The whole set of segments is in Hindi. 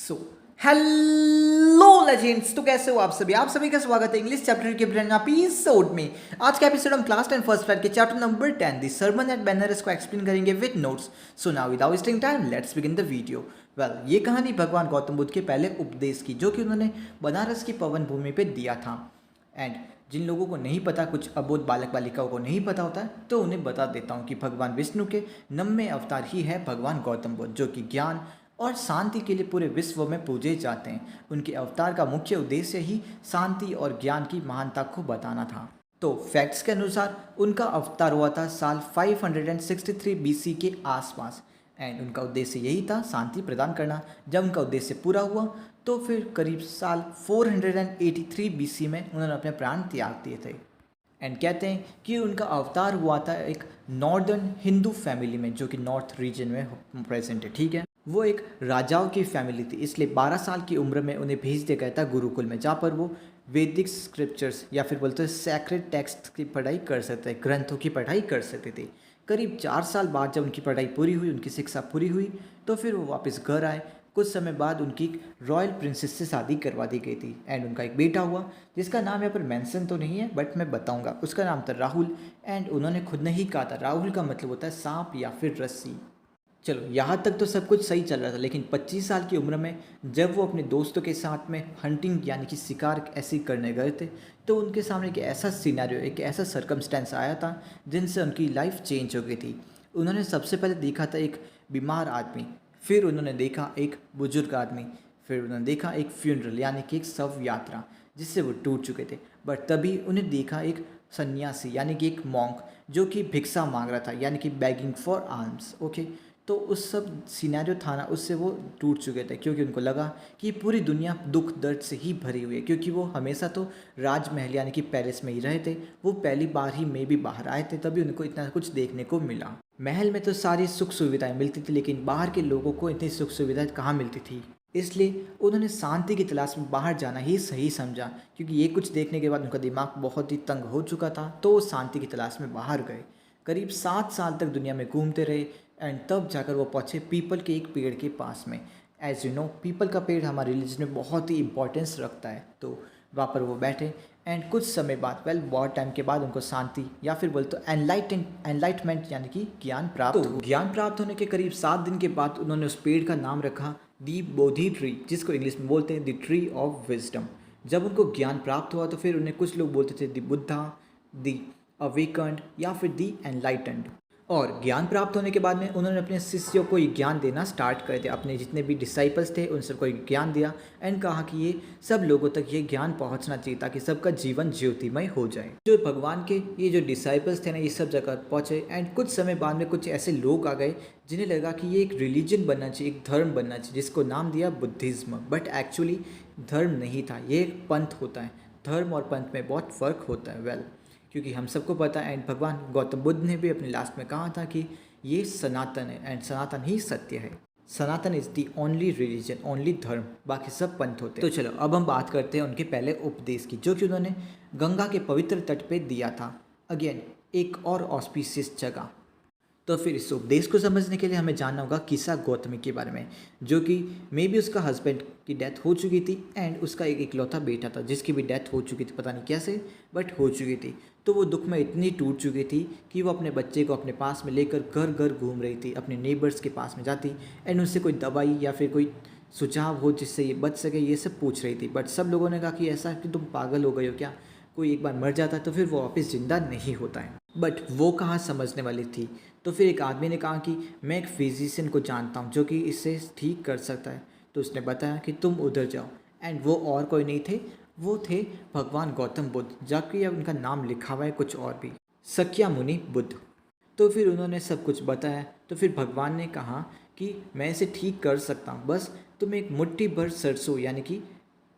सो हेलो लेजेंड्स, तो कैसे हो आप सभी का स्वागत है इंग्लिश चैप्टर के ब्रांड एपिसोड में। आज का एपिसोड हम क्लास 10 फर्स्ट फ्लैट के chapter number 10 the sermon at Banaras को एक्सप्लेन करेंगे with notes. So now without wasting time let's begin the video. Well, ये कहानी भगवान गौतम बुद्ध के पहले उपदेश की, जो कि उन्होंने बनारस की पवन भूमि पे दिया था। एंड जिन लोगों को नहीं पता, कुछ अबोध बालक बालिकाओं को नहीं पता होता है, तो उन्हें बता देता हूँ कि भगवान विष्णु के नम्य अवतार ही है भगवान गौतम बुद्ध, जो कि ज्ञान और शांति के लिए पूरे विश्व में पूजे जाते हैं। उनके अवतार का मुख्य उद्देश्य ही शांति और ज्ञान की महानता को बताना था। तो फैक्ट्स के अनुसार उनका अवतार हुआ था साल 563 बीसी के आसपास, एंड उनका उद्देश्य यही था शांति प्रदान करना। जब उनका उद्देश्य पूरा हुआ तो फिर करीब साल 483 बीसी में उन्होंने अपने प्राण त्याग दिए थे। एंड कहते हैं कि उनका अवतार हुआ था एक नॉर्दर्न हिंदू फैमिली में, जो कि नॉर्थ रीजन में प्रेजेंट है। ठीक है, वो एक राजाओं की फैमिली थी, इसलिए 12 साल की उम्र में उन्हें भेज दिया गया था गुरुकुल में, जहाँ पर वो वैदिक स्क्रिप्चर्स या फिर बोलते हैं सैक्रेड टेक्स्ट की पढ़ाई कर सकते थे, ग्रंथों की पढ़ाई कर सकते थे। करीब 4 साल बाद जब उनकी पढ़ाई पूरी हुई, उनकी शिक्षा पूरी हुई, तो फिर वो वापस घर आए। कुछ समय बाद उनकी रॉयल प्रिंसेस से शादी करवा दी गई थी, एंड उनका एक बेटा हुआ जिसका नाम यहाँ पर मेंशन तो नहीं है, बट मैं बताऊंगा। उसका नाम था राहुल, एंड उन्होंने खुद ने ही कहा था राहुल का मतलब होता है सांप या फिर रस्सी। चलो, यहाँ तक तो सब कुछ सही चल रहा था, लेकिन 25 साल की उम्र में जब वो अपने दोस्तों के साथ में हंटिंग यानी कि शिकार ऐसी करने गए थे, तो उनके सामने एक ऐसा सिनेरियो, एक ऐसा सर्कमस्टेंस आया था जिनसे उनकी लाइफ चेंज हो गई थी। उन्होंने सबसे पहले देखा था एक बीमार आदमी, फिर उन्होंने देखा एक बुजुर्ग आदमी, फिर उन्होंने देखा एक फ्यूनरल यानी कि एक शव यात्रा जिससे वो टूट चुके थे। बट तभी उन्हें देखा एक सन्यासी यानी कि एक मॉन्क, जो कि भिक्षा मांग रहा था, यानी कि बैगिंग फॉर आर्म्स। ओके, तो उस सब सिनेरियो था ना, उससे वो टूट चुके थे, क्योंकि उनको लगा कि पूरी दुनिया दुख दर्द से ही भरी हुई है। क्योंकि वो हमेशा तो राजमहल यानी कि पैलेस में ही रहे थे, वो पहली बार ही में भी बाहर आए थे, तभी उनको इतना कुछ देखने को मिला। महल में तो सारी सुख सुविधाएं मिलती थी, लेकिन बाहर के लोगों को इतनी सुख सुविधाएं कहाँ मिलती थी। इसलिए उन्होंने शांति की तलाश में बाहर जाना ही सही समझा, क्योंकि ये कुछ देखने के बाद उनका दिमाग बहुत ही तंग हो चुका था, तो वो शांति की तलाश में बाहर गए। करीब 7 साल तक दुनिया में घूमते रहे, एंड तब जाकर वो पहुँचे पीपल के एक पेड़ के पास में। एज यू नो, पीपल का पेड़ हमारे रिलीजन में बहुत ही इंपॉर्टेंस रखता है, तो वहाँ पर वो बैठे। एंड कुछ समय बाद, बहुत टाइम के बाद उनको शांति या फिर बोलते तो एनलाइटमेंट यानी कि ज्ञान प्राप्त हो। ज्ञान प्राप्त होने के करीब 7 दिन के बाद उन्होंने उस पेड़ का नाम रखा दी बोधि ट्री, जिसको इंग्लिश में बोलते हैं द ट्री ऑफ विजडम। जब उनको ज्ञान प्राप्त हुआ तो फिर उन्हें कुछ लोग बोलते थे द बुद्धा, द अवेकन्ड या फिर दी एनलाइटेंड। और ज्ञान प्राप्त होने के बाद में उन्होंने अपने शिष्यों को ये ज्ञान देना स्टार्ट कर दिया। अपने जितने भी डिसाइपल्स थे उन सबको ज्ञान दिया, एंड कहा कि ये सब लोगों तक ये ज्ञान पहुंचना चाहिए ताकि सबका जीवन ज्योतिमय हो जाए। जो भगवान के ये जो डिसाइपल्स थे ना, ये सब जगह पहुँचे। एंड कुछ समय बाद में कुछ ऐसे लोग आ गए जिन्हें लगा कि ये एक रिलीजन बनना चाहिए, एक धर्म बनना चाहिए, जिसको नाम दिया बुद्धिज्म। बट एक्चुअली धर्म नहीं था, ये एक पंथ होता है। धर्म और पंथ में बहुत फ़र्क होता है। वेल, क्योंकि हम सबको पता है, एंड भगवान गौतम बुद्ध ने भी अपने लास्ट में कहा था कि ये सनातन है, एंड सनातन ही सत्य है। Sanatan is the only religion, only dharma, बाकी सब पंथ होते हैं। तो चलो, अब हम बात करते हैं उनके पहले उपदेश की, जो कि उन्होंने गंगा के पवित्र तट पे दिया था। अगेन एक और ऑस्पिशियस जगह। तो फिर इस उपदेश को समझने के लिए हमें जानना होगा किसा गौतमी के बारे में, जो कि मे बी उसका हस्बैंड की डेथ हो चुकी थी, एंड उसका एक इकलौता बेटा था जिसकी भी डेथ हो चुकी थी, पता नहीं कैसे, बट हो चुकी थी। तो वो दुख में इतनी टूट चुकी थी कि वो अपने बच्चे को अपने पास में लेकर घर घर घूम रही थी, अपने नेबर्स के पास में जाती, एंड उनसे कोई दवाई या फिर कोई सुझाव हो जिससे ये बच सके, ये सब पूछ रही थी। बट सब लोगों ने कहा कि ऐसा कि तुम पागल हो गए हो क्या, कोई एक बार मर जाता है तो फिर वो वापस जिंदा नहीं होता है। बट वो कहाँ समझने वाली थी। तो फिर एक आदमी ने कहा कि मैं एक फिजिशियन को जानता हूँ जो कि इसे ठीक कर सकता है। तो उसने बताया कि तुम उधर जाओ, एंड वो और कोई नहीं थे, वो थे भगवान गौतम बुद्ध, जबकि अब उनका नाम लिखा हुआ है कुछ और भी, सक्यामुनि बुद्ध। तो फिर उन्होंने सब कुछ बताया। तो फिर भगवान ने कहा कि मैं इसे ठीक कर सकता हूँ, बस तुम्हें एक मुट्ठी भर सरसों यानी कि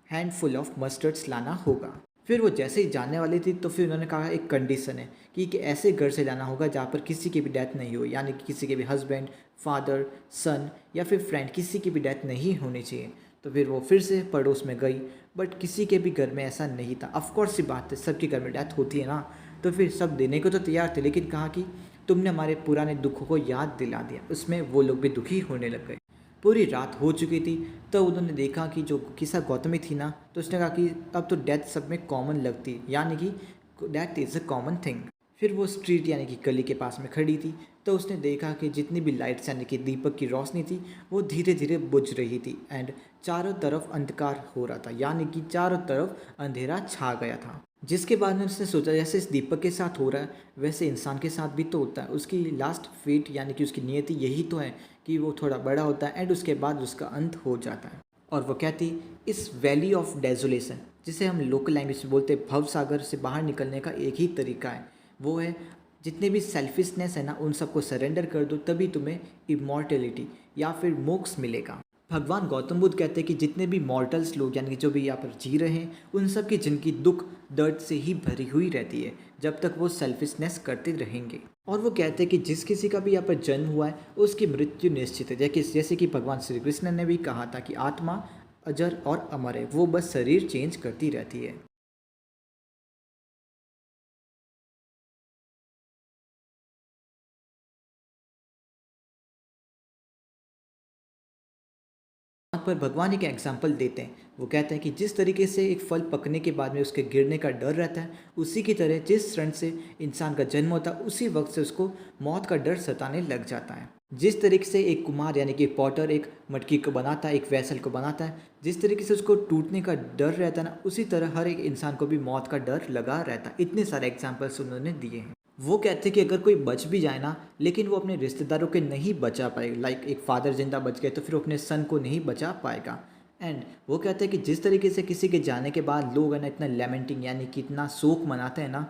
हैंडफुल ऑफ मस्टर्ड्स लाना होगा। फिर वो जैसे ही जानने वाली थी, तो फिर उन्होंने कहा एक कंडीशन है कि ऐसे घर से लाना होगा जहाँ पर किसी की भी डेथ नहीं हो, यानी कि किसी के भी हस्बैंड, फादर, सन या फिर फ्रेंड, किसी की भी डेथ नहीं होनी चाहिए। तो फिर वो फिर से पड़ोस में गई, बट किसी के भी घर में ऐसा नहीं था। ऑफकोर्स सी बात है, सबके घर में डेथ होती है ना, तो फिर सब देने को तो तैयार थे, लेकिन कहा कि तुमने हमारे पुराने दुखों को याद दिला दिया। उसमें वो लोग भी दुखी होने लग गए। पूरी रात हो चुकी थी। तो उन्होंने देखा कि जो किस्सा गौतमी थी ना, तो उसने कहा कि अब तो डेथ सब में कॉमन लगती, यानी कि that is a common thing. फिर वो स्ट्रीट यानी कि गली के पास में खड़ी थी। तो उसने देखा कि जितनी भी लाइट्स यानी कि दीपक की रोशनी थी वो धीरे धीरे बुझ रही थी एंड चारों तरफ अंधकार हो रहा था, यानी कि चारों तरफ अंधेरा छा गया था। जिसके बाद में उसने सोचा जैसे इस दीपक के साथ हो रहा है वैसे इंसान के साथ भी तो होता है। उसकी लास्ट फेट यानी कि उसकी नियति यही तो है कि वो थोड़ा बड़ा होता है एंड उसके बाद उसका अंत हो जाता है। और वो कहती इस वैली ऑफ डेजोलेशन, जिसे हम लोकल लैंग्वेज में बोलते हैं भव सागर, से बाहर निकलने का एक ही तरीका है, वो है जितने भी सेल्फिशनेस है ना उन सबको सरेंडर कर दो, तभी तुम्हें इमॉर्टेलिटी या फिर मोक्ष मिलेगा। भगवान गौतम बुद्ध कहते हैं कि जितने भी मॉर्टल्स लोग यानी कि जो भी यहाँ पर जी रहे हैं उन सब की जिनकी दुख दर्द से ही भरी हुई रहती है जब तक वो सेल्फिशनेस करते रहेंगे। और वो कहते हैं कि जिस किसी का भी यहाँ पर जन्म हुआ है उसकी मृत्यु निश्चित है। जैसे कि भगवान श्री कृष्ण ने भी कहा था कि आत्मा अजर और अमर है, वो बस शरीर चेंज करती रहती है। यहाँ पर भगवान एक एग्जाम्पल देते हैं। वो कहते हैं कि जिस तरीके से एक फल पकने के बाद में उसके गिरने का डर रहता है, उसी की तरह जिस क्षण से इंसान का जन्म होता है उसी वक्त से उसको मौत का डर सताने लग जाता है। जिस तरीके से एक कुम्हार यानी कि पॉटर एक मटकी को बनाता है, एक वैसल को बनाता है, जिस तरीके से उसको टूटने का डर रहता है ना, उसी तरह हर एक इंसान को भी मौत का डर लगा रहता है। इतने सारे एग्जाम्पल्स उन्होंने दिए हैं। वो कहते हैं कि अगर कोई बच भी जाए ना, लेकिन वो अपने रिश्तेदारों के नहीं बचा पाएगा। लाइक एक फादर जिंदा बच गए तो फिर वो अपने सन को नहीं बचा पाएगा। एंड वो कहते हैं कि जिस तरीके से किसी के जाने के बाद लोग है ना इतना लेमेंटिंग यानी कि इतना शोक मनाते हैं ना,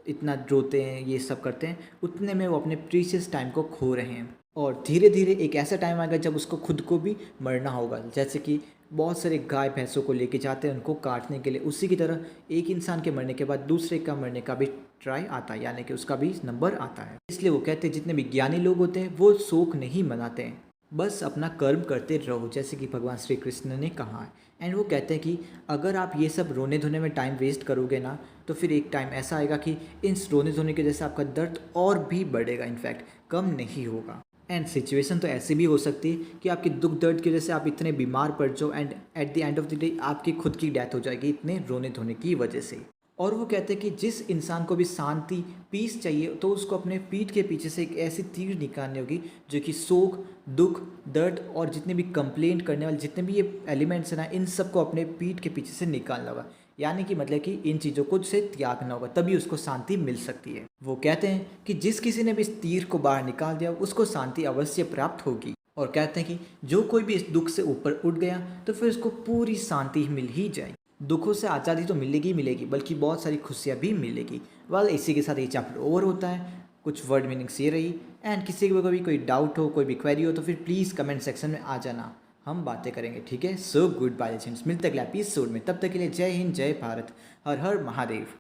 इतना रोते हैं, ये सब करते हैं, उतने में वो अपने प्रीशियस टाइम को खो रहे हैं। और धीरे धीरे एक ऐसा टाइम आएगा जब उसको खुद को भी मरना होगा। जैसे कि बहुत सारे गाय भैंसों को लेके जाते हैं उनको काटने के लिए, उसी की तरह एक इंसान के मरने के बाद दूसरे का मरने का भी ट्राई आता है, यानी कि उसका भी नंबर आता है। इसलिए वो कहते हैं जितने भी ज्ञानी लोग होते हैं वो शोक नहीं मनाते हैं, बस अपना कर्म करते रहो, जैसे कि भगवान श्री कृष्ण ने कहा है। एंड वो कहते हैं कि अगर आप ये सब रोने धोने में टाइम वेस्ट करोगे ना, तो फिर एक टाइम ऐसा आएगा कि इन रोने धोने की वजह से आपका दर्द और भी बढ़ेगा, इनफैक्ट कम नहीं होगा। एंड सिचुएशन तो ऐसी भी हो सकती है कि आपके दुख दर्द की वजह से आप इतने बीमार पड़ जाओ and at the end of the day आपकी खुद की डेथ हो जाएगी इतने रोने धोने की वजह से। और वो कहते हैं कि जिस इंसान को भी शांति पीस चाहिए तो उसको अपने पीठ के पीछे से एक ऐसी तीर निकालनी होगी जो कि शोक, दुख, दर्द और जितने भी कंप्लेंट करने वाले जितने भी ये एलिमेंट्स हैं ना, इन सबको अपने पीठ के पीछे से निकालना होगा। यानी कि मतलब कि इन चीज़ों को से त्यागना होगा, तभी उसको शांति मिल सकती है। वो कहते हैं कि जिस किसी ने भी इस तीर को बाहर निकाल दिया उसको शांति अवश्य प्राप्त होगी। और कहते हैं कि जो कोई भी इस दुख से ऊपर उठ गया तो फिर उसको पूरी शांति मिल ही जाएगी। दुखों से आज़ादी तो मिलेगी ही मिलेगी, बल्कि बहुत सारी खुशियाँ भी मिलेगी। वाल इसी के साथ ये चैप्टर ओवर होता है। कुछ वर्ड मीनिंग्स ये रही। एंड किसी को भी कोई डाउट हो, कोई भी क्वेरी हो तो फिर प्लीज़ कमेंट सेक्शन में आ जाना, हम बातें करेंगे, ठीक है। सो गुड बाय फ्रेंड्स, मिलते अगले एपिसोड में, तब तक के लिए जय हिंद, जय भारत, हर हर महादेव।